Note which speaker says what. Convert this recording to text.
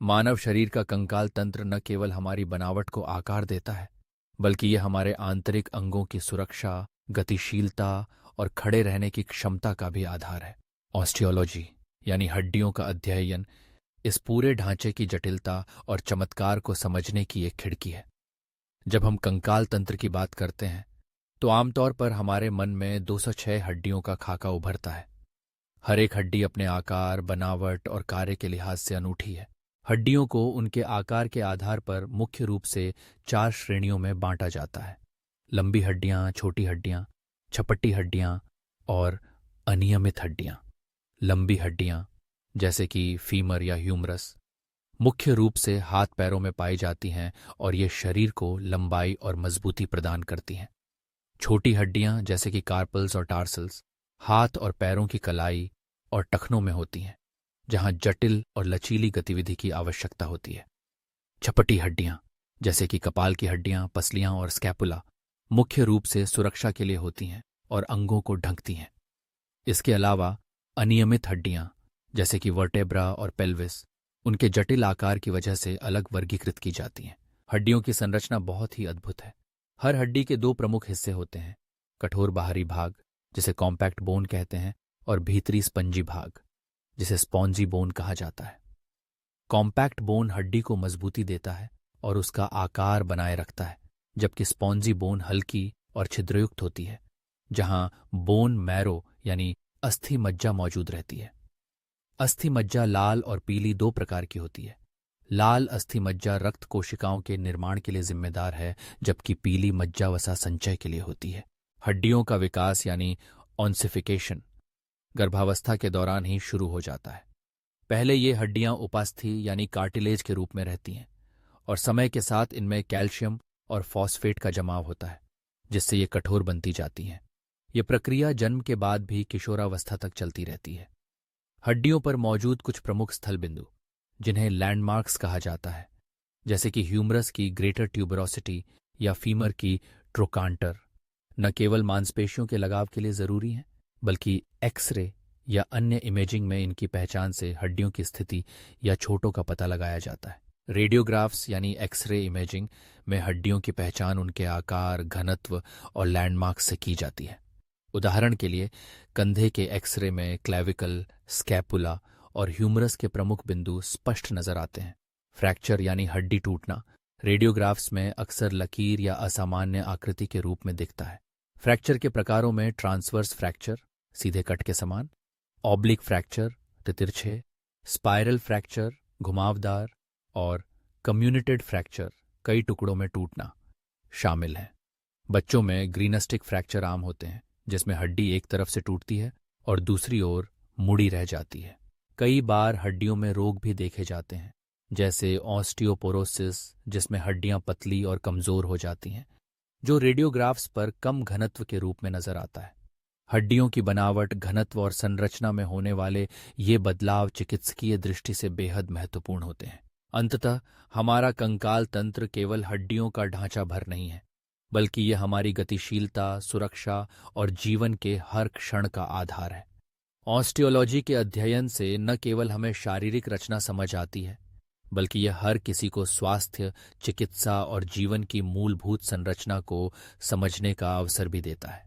Speaker 1: मानव शरीर का कंकाल तंत्र न केवल हमारी बनावट को आकार देता है, बल्कि ये हमारे आंतरिक अंगों की सुरक्षा, गतिशीलता और खड़े रहने की क्षमता का भी आधार है। ऑस्टियोलॉजी यानी हड्डियों का अध्ययन इस पूरे ढांचे की जटिलता और चमत्कार को समझने की एक खिड़की है। जब हम कंकाल तंत्र की बात करते हैं तो आमतौर पर हमारे मन में 206 हड्डियों का खाका उभरता है। हर एक हड्डी अपने आकार, बनावट और कार्य के लिहाज से अनूठी है। हड्डियों को उनके आकार के आधार पर मुख्य रूप से 4 श्रेणियों में बांटा जाता है: लंबी हड्डियां, छोटी हड्डियां, छपट्टी हड्डियां और अनियमित हड्डियां। लंबी हड्डियां जैसे कि फीमर या ह्यूमरस मुख्य रूप से हाथ पैरों में पाई जाती हैं और ये शरीर को लंबाई और मजबूती प्रदान करती हैं। छोटी हड्डियां जैसे कि कार्पल्स और टार्सल्स हाथ और पैरों की कलाई और टखनों में होती हैं, जहां जटिल और लचीली गतिविधि की आवश्यकता होती है। छपटी हड्डियां जैसे कि कपाल की हड्डियां, पसलियां और स्कैपुला मुख्य रूप से सुरक्षा के लिए होती हैं और अंगों को ढकती हैं। इसके अलावा अनियमित हड्डियां जैसे कि वर्टेब्रा और पेल्विस उनके जटिल आकार की वजह से अलग वर्गीकृत की जाती हैं। हड्डियों की संरचना बहुत ही अद्भुत है। हर हड्डी के 2 प्रमुख हिस्से होते हैं: कठोर बाहरी भाग जिसे कॉम्पैक्ट बोन कहते हैं और भीतरी स्पंजी भाग जिसे स्पॉन्जी बोन कहा जाता है। कॉम्पैक्ट बोन हड्डी को मजबूती देता है और उसका आकार बनाए रखता है, जबकि स्पॉन्जी बोन हल्की और छिद्रयुक्त होती है, जहां बोन मैरो यानी अस्थि मज्जा मौजूद रहती है। अस्थि मज्जा लाल और पीली 2 प्रकार की होती है। लाल अस्थि मज्जा रक्त कोशिकाओं के निर्माण के लिए जिम्मेदार है, जबकि पीली मज्जा वसा संचय के लिए होती है। हड्डियों का विकास यानी ऑन्सिफिकेशन गर्भावस्था के दौरान ही शुरू हो जाता है। पहले ये हड्डियां उपास्थि यानी कार्टिलेज के रूप में रहती हैं और समय के साथ इनमें कैल्शियम और फॉस्फेट का जमाव होता है, जिससे ये कठोर बनती जाती हैं। ये प्रक्रिया जन्म के बाद भी किशोरावस्था तक चलती रहती है। हड्डियों पर मौजूद कुछ प्रमुख स्थल बिंदु जिन्हें लैंडमार्क्स कहा जाता है, जैसे कि ह्यूमरस की ग्रेटर ट्यूबरोसिटी या फीमर की ट्रोकांटर, न केवल मांसपेशियों के लगाव के लिए जरूरी हैं, बल्कि एक्सरे या अन्य इमेजिंग में इनकी पहचान से हड्डियों की स्थिति या चोटों का पता लगाया जाता है। रेडियोग्राफ्स यानी एक्सरे इमेजिंग में हड्डियों की पहचान उनके आकार, घनत्व और लैंडमार्क से की जाती है। उदाहरण के लिए कंधे के एक्सरे में क्लेविकल, स्कैपुला और ह्यूमरस के प्रमुख बिंदु स्पष्ट नजर आते हैं। फ्रैक्चर यानी हड्डी टूटना रेडियोग्राफ्स में अक्सर लकीर या असामान्य आकृति के रूप में दिखता है। फ्रैक्चर के प्रकारों में ट्रांसवर्स फ्रैक्चर सीधे कट के समान, ऑब्लिक फ्रैक्चर तिरछे, स्पाइरल फ्रैक्चर घुमावदार और कम्युनिटेड फ्रैक्चर कई टुकड़ों में टूटना शामिल हैं। बच्चों में ग्रीनस्टिक फ्रैक्चर आम होते हैं, जिसमें हड्डी एक तरफ से टूटती है और दूसरी ओर मुड़ी रह जाती है। कई बार हड्डियों में रोग भी देखे जाते हैं, जैसे ऑस्टियोपोरोसिस, जिसमें हड्डियां पतली और कमजोर हो जाती हैं, जो रेडियोग्राफ्स पर कम घनत्व के रूप में नजर आता है। हड्डियों की बनावट, घनत्व और संरचना में होने वाले ये बदलाव चिकित्सकीय दृष्टि से बेहद महत्वपूर्ण होते हैं। अंततः हमारा कंकाल तंत्र केवल हड्डियों का ढांचा भर नहीं है, बल्कि ये हमारी गतिशीलता, सुरक्षा और जीवन के हर क्षण का आधार है। ऑस्टियोलॉजी के अध्ययन से न केवल हमें शारीरिक रचना समझ आती है, बल्कि यह हर किसी को स्वास्थ्य, चिकित्सा और जीवन की मूलभूत संरचना को समझने का अवसर भी देता है।